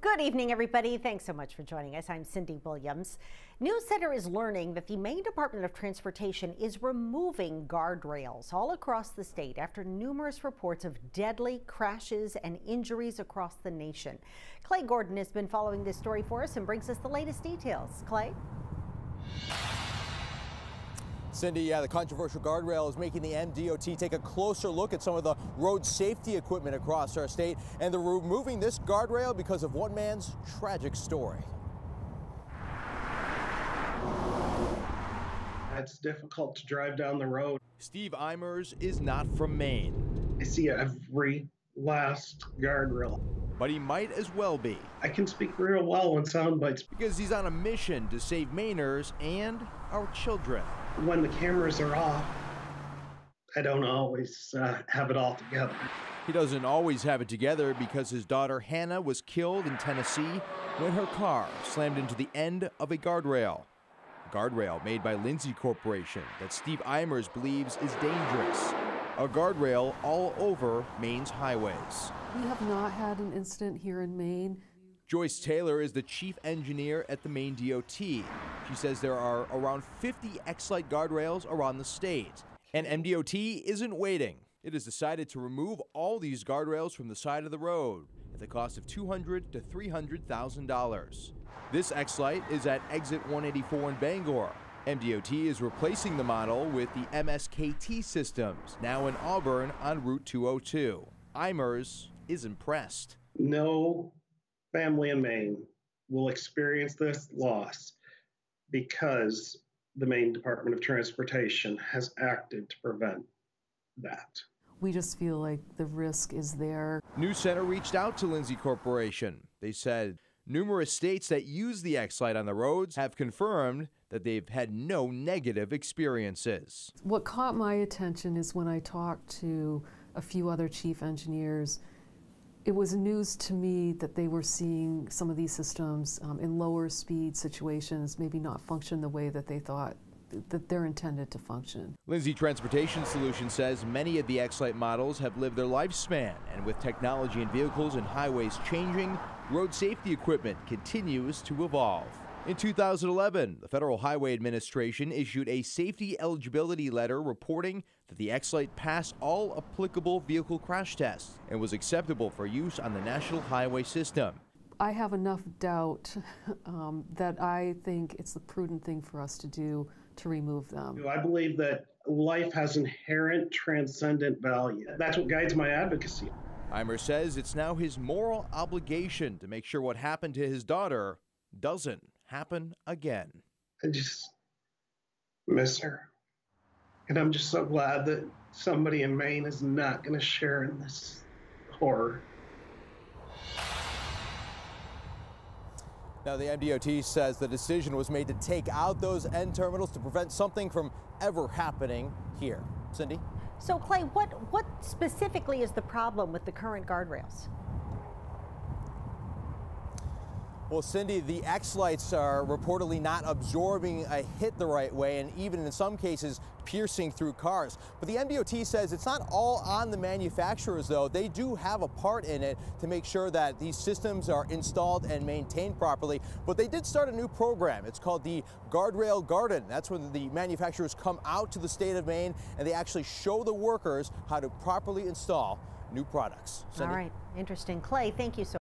Good evening, everybody. Thanks so much for joining us. I'm Cindy Williams. News Center is learning that the Maine Department of Transportation is removing guardrails all across the state after numerous reports of deadly crashes and injuries across the nation. Clay Gordon has been following this story for us and brings us the latest details. Clay? Cindy, the controversial guardrail is making the MDOT take a closer look at some of the road safety equipment across our state, and they're removing this guardrail because of one man's tragic story. It's difficult to drive down the road. Steve Eimers is not from Maine. I see every last guardrail. But he might as well be. I can speak real well in sound bites. Because he's on a mission to save Mainers and our children. When the cameras are off, I don't always have it all together. He doesn't always have it together because his daughter Hannah was killed in Tennessee when her car slammed into the end of a guardrail. A guardrail made by Lindsay Corporation that Steve Eimers believes is dangerous. A guardrail all over Maine's highways. We have not had an incident here in Maine. Joyce Taylor is the chief engineer at the MaineDOT. She says there are around 50 X-LITE guardrails around the state. And MDOT isn't waiting. It has decided to remove all these guardrails from the side of the road at the cost of $200,000 to $300,000. This X-LITE is at exit 184 in Bangor. MDOT is replacing the model with the MSKT systems, now in Auburn on Route 202. Eimers is impressed. No family in Maine will experience this loss because the Maine Department of Transportation has acted to prevent that. We just feel like the risk is there. News Center reached out to Lindsay Corporation. They said numerous states that use the X-LITE on the roads have confirmed that they've had no negative experiences. What caught my attention is when I talked to a few other chief engineers, it was news to me that they were seeing some of these systems in lower speed situations maybe not function the way that they thought that they're intended to function. Lindsay Transportation Solutions says many of the X-LITE models have lived their lifespan, and with technology in vehicles and highways changing, road safety equipment continues to evolve. In 2011, the Federal Highway Administration issued a safety eligibility letter reporting that the X-LITE passed all applicable vehicle crash tests and was acceptable for use on the National Highway System. I have enough doubt that I think it's the prudent thing for us to do to remove them. I believe that life has inherent transcendent value. That's what guides my advocacy. Eimers says it's now his moral obligation to make sure what happened to his daughter doesn't happen again. I just miss her. And I'm just so glad that somebody in Maine is not going to share in this horror. Now, the MDOT says the decision was made to take out those end terminals to prevent something from ever happening here. Cindy? So, Clay, what specifically is the problem with the current guardrails? Well, Cindy, the X-LITEs are reportedly not absorbing a hit the right way, and even in some cases piercing through cars. But the MDOT says it's not all on the manufacturers, though. They do have a part in it to make sure that these systems are installed and maintained properly. But they did start a new program. It's called the Guardrail Garden. That's when the manufacturers come out to the state of Maine and they actually show the workers how to properly install new products. Cindy? All right, interesting. Clay, thank you so much.